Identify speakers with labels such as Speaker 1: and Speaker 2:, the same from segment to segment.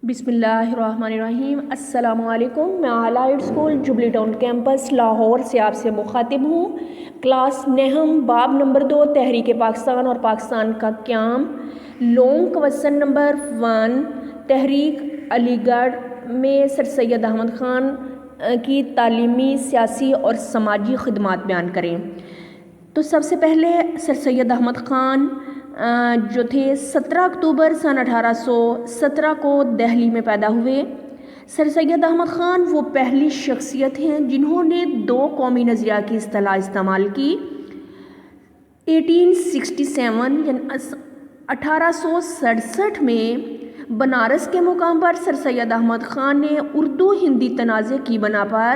Speaker 1: بسم اللہ الرحمن الرحیم۔ السلام علیکم۔ میں Aala school Jubilee town campus Lahore سے آپ سے مخاطب ہوں۔ کلاس نہم باب نمبر 2 تحریک پاکستان اور پاکستان کا قیام، لانگ کوسچن نمبر 1 تحریک علی گڑھ میں سر سید احمد خان کی تعلیمی، سیاسی اور سماجی خدمات بیان کریں۔ تو سب سے پہلے سر سید احمد خان جو تھے 17 اکتوبر سن 1817 کو دہلی میں پیدا ہوئے۔ سر سید احمد خان وہ پہلی شخصیت ہیں جنہوں نے 2 قومی نظریہ کی اصطلاح استعمال کی۔ 1867 یعنی 1867 میں بنارس کے مقام پر سر سید احمد خان نے اردو ہندی تنازع کی بنا پر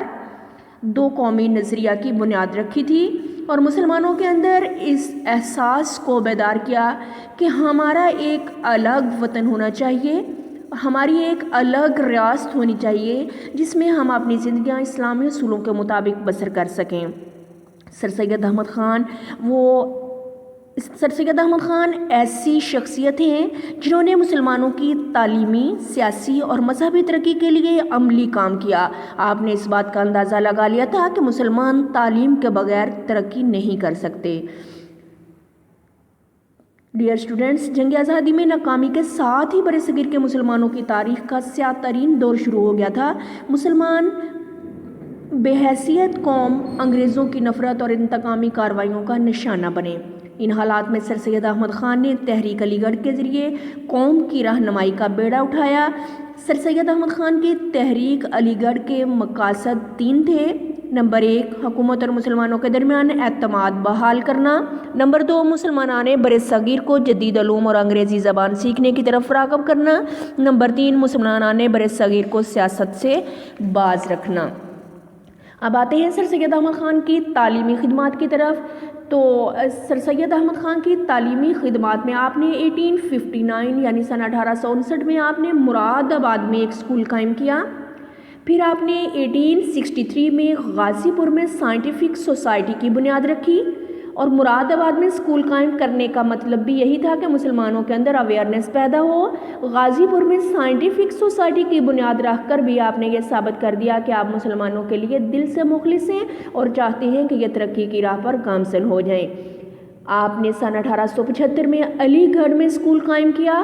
Speaker 1: 2 قومی نظریہ کی بنیاد رکھی تھی اور مسلمانوں کے اندر اس احساس کو بیدار کیا کہ ہمارا ایک الگ وطن ہونا چاہیے، ہماری ایک الگ ریاست ہونی چاہیے جس میں ہم اپنی زندگیاں اسلامی اصولوں کے مطابق بسر کر سکیں۔ سر سید احمد خان ایسی شخصیت ہیں جنہوں نے مسلمانوں کی تعلیمی، سیاسی اور مذہبی ترقی کے لیے عملی کام کیا۔ آپ نے اس بات کا اندازہ لگا لیا تھا کہ مسلمان تعلیم کے بغیر ترقی نہیں کر سکتے۔ ڈیئر اسٹوڈنٹس، جنگ آزادی میں ناکامی کے ساتھ ہی برصغیر کے مسلمانوں کی تاریخ کا سیاہ ترین دور شروع ہو گیا تھا۔ مسلمان بے حیثیت قوم انگریزوں کی نفرت اور انتقامی کارروائیوں کا نشانہ بنے۔ ان حالات میں سر سید احمد خان نے تحریک علی گڑھ کے ذریعے قوم کی رہنمائی کا بیڑا اٹھایا۔ سر سید احمد خان کی تحریک علی گڑھ کے مقاصد 3 تھے۔ نمبر 1 حکومت اور مسلمانوں کے درمیان اعتماد بحال کرنا۔ نمبر 2 مسلمانان برصغیر کو جدید علوم اور انگریزی زبان سیکھنے کی طرف راغب کرنا۔ نمبر 3 مسلمانان برصغیر کو سیاست سے باز رکھنا۔ اب آتے ہیں سر سید احمد خان کی تعلیمی خدمات کی طرف۔ تو سر سید احمد خان کی تعلیمی خدمات میں آپ نے 1859 یعنی سن 1859 میں آپ نے مراد آباد میں ایک اسکول قائم کیا۔ پھر آپ نے 1863 میں غازی پور میں سائنٹیفک سوسائٹی کی بنیاد رکھی، اور مراد آباد میں اسکول قائم کرنے کا مطلب بھی یہی تھا کہ مسلمانوں کے اندر اویئرنیس پیدا ہو۔ غازی پور میں سائنٹیفک سوسائٹی کی بنیاد رکھ کر بھی آپ نے یہ ثابت کر دیا کہ آپ مسلمانوں کے لیے دل سے مخلص ہیں اور چاہتے ہیں کہ یہ ترقی کی راہ پر گامزن ہو جائیں۔ آپ نے سن 1875 میں علی گڑھ میں اسکول قائم کیا،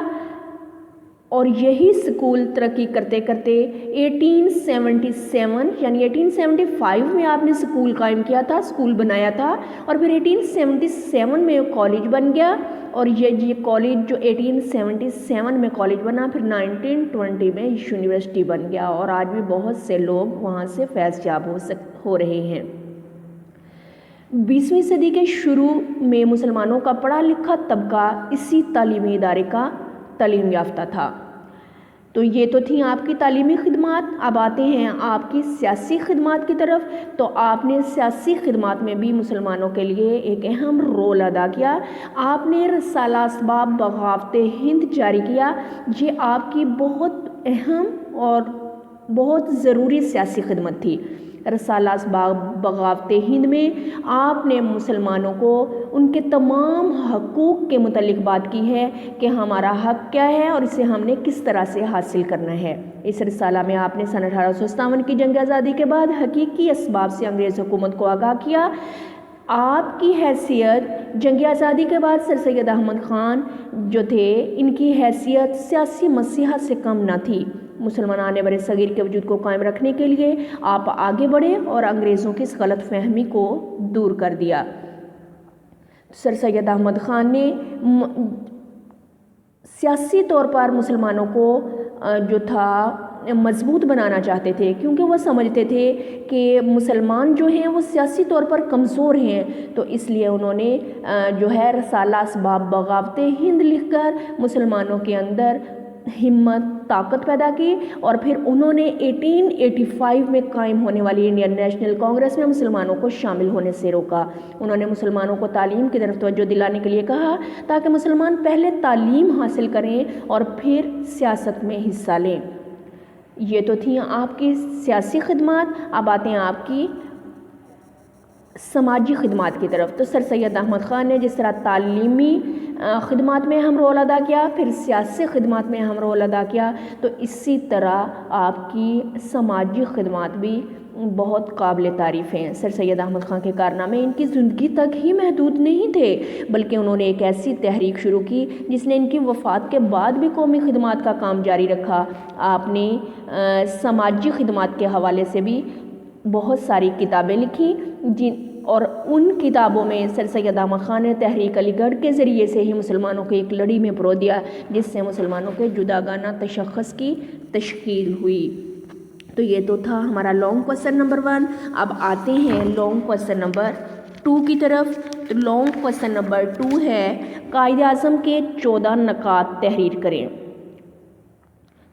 Speaker 1: اور یہی اسکول ترقی کرتے کرتے 1877 یعنی 1875 میں آپ نے اسکول قائم کیا تھا، اسکول بنایا تھا، اور پھر 1877 میں کالج بن گیا، اور یہ کالج جو 1877 میں کالج بنا پھر 1920 میں یونیورسٹی بن گیا، اور آج بھی بہت سے لوگ وہاں سے فیض یاب ہو رہے ہیں۔ 20ویں صدی کے شروع میں مسلمانوں کا پڑھا لکھا طبقہ اسی تعلیمی ادارے کا تعلیم یافتہ تھا۔ تو یہ تو تھیں آپ کی تعلیمی خدمات۔ اب آتے ہیں آپ کی سیاسی خدمات کی طرف۔ تو آپ نے سیاسی خدمات میں بھی مسلمانوں کے لیے ایک اہم رول ادا کیا۔ آپ نے رسالہ اسباب بغاوت ہند جاری کیا۔ یہ آپ کی بہت اہم اور بہت ضروری سیاسی خدمت تھی۔ رسالہ اسباب بغاوت ہند میں آپ نے مسلمانوں کو ان کے تمام حقوق کے متعلق بات کی ہے کہ ہمارا حق کیا ہے اور اسے ہم نے کس طرح سے حاصل کرنا ہے۔ اس رسالہ میں آپ نے سن 1857 کی جنگ آزادی کے بعد حقیقی اسباب سے انگریز حکومت کو آگاہ کیا۔ آپ کی حیثیت جنگ آزادی کے بعد سر سید احمد خان جو تھے، ان کی حیثیت سیاسی مسیحا سے کم نہ تھی۔ مسلمانان برصغیر کے وجود کو قائم رکھنے کے لیے آپ آگے بڑھے اور انگریزوں کی اس غلط فہمی کو دور کر دیا۔ سر سید احمد خان نے سیاسی طور پر مسلمانوں کو جو تھا مضبوط بنانا چاہتے تھے، کیونکہ وہ سمجھتے تھے کہ مسلمان جو ہیں وہ سیاسی طور پر کمزور ہیں، تو اس لیے انہوں نے جو ہے رسالہ اسباب بغاوت ہند لکھ کر مسلمانوں کے اندر ہمت، طاقت پیدا کی، اور پھر انہوں نے 1885 میں قائم ہونے والی انڈین نیشنل کانگریس میں مسلمانوں کو شامل ہونے سے روکا۔ انہوں نے مسلمانوں کو تعلیم کی طرف توجہ دلانے کے لیے کہا تاکہ مسلمان پہلے تعلیم حاصل کریں اور پھر سیاست میں حصہ لیں۔ یہ تو تھیں آپ کی سیاسی خدمات۔ اب آتے ہیں آپ کی سماجی خدمات کی طرف، تو سر سید احمد خان نے جس طرح تعلیمی خدمات میں اہم رول ادا کیا، پھر سیاسی خدمات میں اہم رول ادا کیا، تو اسی طرح آپ کی سماجی خدمات بھی بہت قابل تعریف ہیں۔ سر سید احمد خان کے کارنامے ان کی زندگی تک ہی محدود نہیں تھے، بلکہ انہوں نے ایک ایسی تحریک شروع کی جس نے ان کی وفات کے بعد بھی قومی خدمات کا کام جاری رکھا۔ آپ نے سماجی خدمات کے حوالے سے بھی بہت ساری کتابیں لکھیں، اور ان کتابوں میں سر سید احمد خان نے تحریک علی گڑھ کے ذریعے سے ہی مسلمانوں کو ایک لڑی میں پرو دیا، جس سے مسلمانوں کے جداگانہ تشخص کی تشکیل ہوئی۔ تو یہ تو تھا ہمارا لانگ کوسچن نمبر 1۔ اب آتے ہیں لانگ کوسچن نمبر 2 کی طرف۔ تو لانگ کوسچن نمبر 2 ہے قائد اعظم کے 14 نکات تحریر کریں۔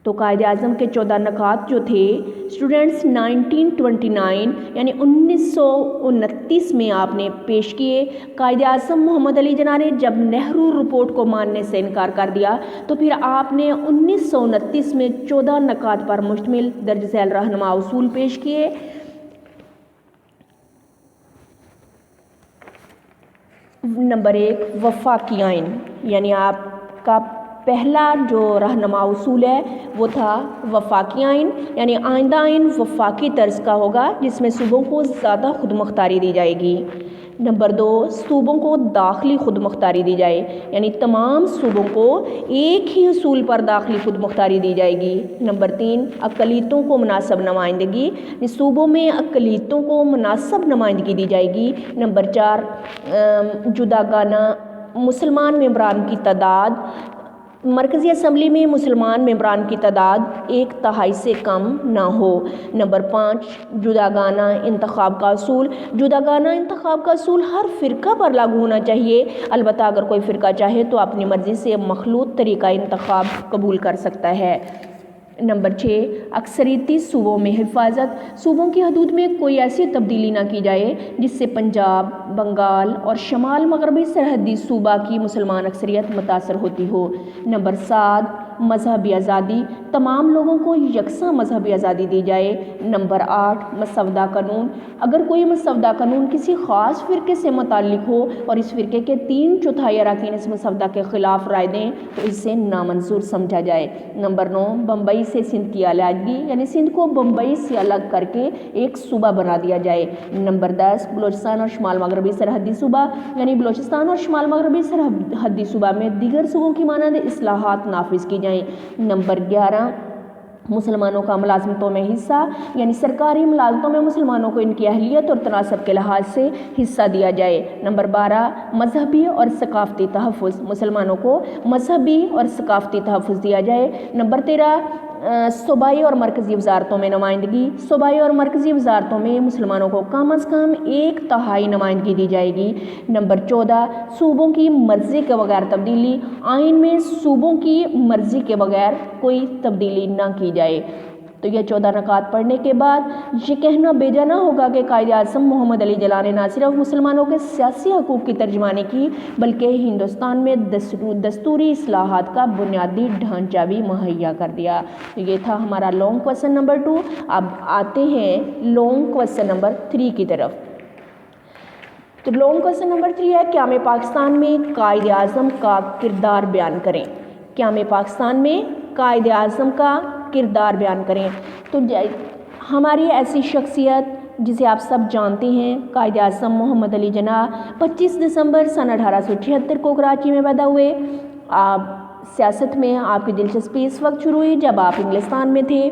Speaker 1: تو قائد اعظم کے 14 نکات جو تھے اسٹوڈنٹس 1929 یعنی 1929 میں آپ نے پیش کیے۔ قائد اعظم محمد علی جناح نے جب نہرو رپورٹ کو ماننے سے انکار کر دیا تو پھر آپ نے 1929 میں 14 نکات پر مشتمل درج ذیل رہنما اصول پیش کیے۔ نمبر 1 وفاقی آئین، یعنی آپ کا پہلا جو رہنما اصول ہے وہ تھا وفاقی آئین، یعنی آئندہ آئین وفاقی طرز کا ہوگا جس میں صوبوں کو زیادہ خود مختاری دی جائے گی۔ نمبر 2 صوبوں کو داخلی خود مختاری دی جائے، یعنی تمام صوبوں کو ایک ہی اصول پر داخلی خود مختاری دی جائے گی۔ نمبر 3 اقلیتوں کو مناسب نمائندگی، صوبوں میں اقلیتوں کو مناسب نمائندگی دی جائے گی۔ نمبر 4 جداگانہ مسلمان ممبران کی تعداد، مرکزی اسمبلی میں مسلمان ممبران کی تعداد 1/3 سے کم نہ ہو۔ نمبر 5 جداگانہ انتخاب کا اصول، جداگانہ انتخاب کا اصول ہر فرقہ پر لاگو ہونا چاہیے، البتہ اگر کوئی فرقہ چاہے تو اپنی مرضی سے مخلوط طریقہ انتخاب قبول کر سکتا ہے۔ نمبر 6 اکثریتی صوبوں میں حفاظت، صوبوں کی حدود میں کوئی ایسی تبدیلی نہ کی جائے جس سے پنجاب، بنگال اور شمال مغربی سرحدی صوبہ کی مسلمان اکثریت متاثر ہوتی ہو۔ نمبر 7 مذہبی آزادی، تمام لوگوں کو یکساں مذہبی آزادی دی جائے۔ نمبر 8 مسودہ قانون، اگر کوئی مسودہ قانون کسی خاص فرقے سے متعلق ہو اور اس فرقے کے 3/4 اراکین اس مسودہ کے خلاف رائے دیں تو اسے نامنظور سمجھا جائے۔ نمبر 9 بمبئی سے سندھ کی علیحدگی، یعنی سندھ کو بمبئی سے الگ کر کے ایک صوبہ بنا دیا جائے۔ نمبر 10 بلوچستان اور شمال مغربی سرحدی صوبہ، یعنی بلوچستان اور شمال مغربی سرحدی صوبہ میں دیگر صوبوں کی مانند اصلاحات نافذ کی جائیں۔ نمبر 11 مسلمانوں کا ملازمتوں میں حصہ، یعنی سرکاری ملازمتوں میں مسلمانوں کو ان کی اہلیت اور تناسب کے لحاظ سے حصہ دیا جائے۔ نمبر 12 مذہبی اور ثقافتی تحفظ، مسلمانوں کو مذہبی اور ثقافتی تحفظ دیا جائے۔ نمبر 13 صوبائی اور مرکزی وزارتوں میں نمائندگی، صوبائی اور مرکزی وزارتوں میں مسلمانوں کو کم از کم 1/3 نمائندگی دی جائے گی۔ نمبر 14 صوبوں کی مرضی کے بغیر تبدیلی، آئین میں صوبوں کی مرضی کے بغیر کوئی تبدیلی نہ کی جائے۔ تو یہ 14 نکات پڑھنے کے بعد یہ کہنا بیجا نہ ہوگا کہ قائد اعظم محمد علی جناح نے نہ صرف مسلمانوں کے سیاسی حقوق کی ترجمانی کی بلکہ ہندوستان میں دستوری اصلاحات کا بنیادی ڈھانچہ بھی مہیا کر دیا۔ یہ تھا ہمارا لانگ کوسچن نمبر 2۔ اب آتے ہیں لانگ کوسچن نمبر 3 کی طرف۔ تو لانگ کوسچن نمبر 3 ہے قیام پاکستان میں قائد اعظم کا کردار بیان کریں۔ قیام پاکستان میں قائد اعظم کا کردار بیان کریں۔ تو ہماری ایسی شخصیت جسے آپ سب جانتے ہیں قائد اعظم محمد علی جناح 25 دسمبر سن 1876 کو کراچی میں پیدا ہوئے۔ آپ سیاست میں آپ کی دلچسپی اس وقت شروع ہوئی جب آپ انگلستان میں تھے،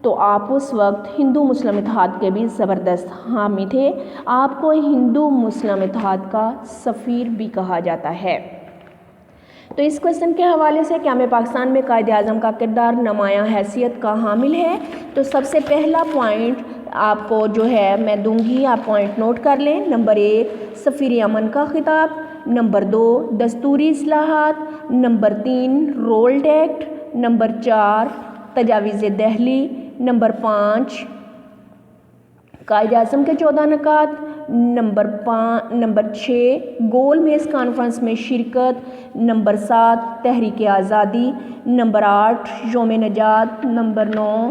Speaker 1: تو آپ اس وقت ہندو مسلم اتحاد کے بھی زبردست حامی تھے۔ آپ کو ہندو مسلم اتحاد کا سفیر بھی کہا جاتا ہے۔ تو اس کوسچن کے حوالے سے قیام پاکستان میں قائد اعظم کا کردار نمایاں حیثیت کا حامل ہے۔ تو سب سے پہلا پوائنٹ آپ کو جو ہے میں دوں گی، آپ پوائنٹ نوٹ کر لیں۔ نمبر 1 سفیر امن کا خطاب، نمبر 2 دستوری اصلاحات، نمبر 3 رولڈ ایکٹ، نمبر 4 تجاویز دہلی، نمبر 5 قائد اعظم کے 14 نکات، نمبر 6 گول میز کانفرنس میں شرکت، نمبر 7 تحریک آزادی، نمبر 8 یوم نجات، نمبر 9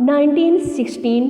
Speaker 1: 1916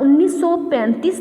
Speaker 1: 1935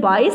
Speaker 1: 22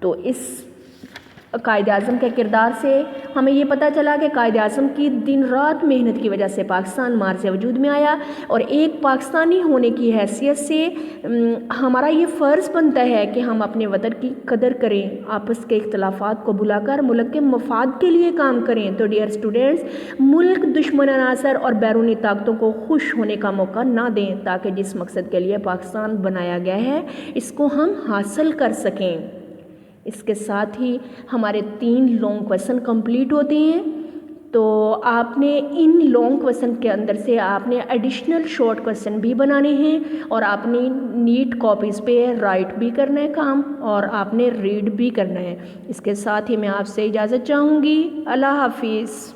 Speaker 1: تو اس قائد اعظم کے کردار سے ہمیں یہ پتہ چلا کہ قائد اعظم کی دن رات محنت کی وجہ سے پاکستان مار سے وجود میں آیا، اور ایک پاکستانی ہونے کی حیثیت سے ہمارا یہ فرض بنتا ہے کہ ہم اپنے وطن کی قدر کریں، آپس کے اختلافات کو بھلا کر ملک کے مفاد کے لیے کام کریں۔ تو ڈیئر اسٹوڈنٹس، ملک دشمن عناصر اور بیرونی طاقتوں کو خوش ہونے کا موقع نہ دیں، تاکہ جس مقصد کے لیے پاکستان بنایا گیا ہے اس کو ہم حاصل کر سکیں۔ اس کے ساتھ ہی ہمارے 3 لانگ کویسچن کمپلیٹ ہوتے ہیں۔ تو آپ نے ان لانگ کویسچن کے اندر سے آپ نے ایڈیشنل شارٹ کویسچن بھی بنانے ہیں، اور آپ نے نیٹ کاپیز پہ رائٹ بھی کرنا ہے کام، اور آپ نے ریڈ بھی کرنا ہے۔ اس کے ساتھ ہی میں آپ سے اجازت چاہوں گی۔ اللہ حافظ۔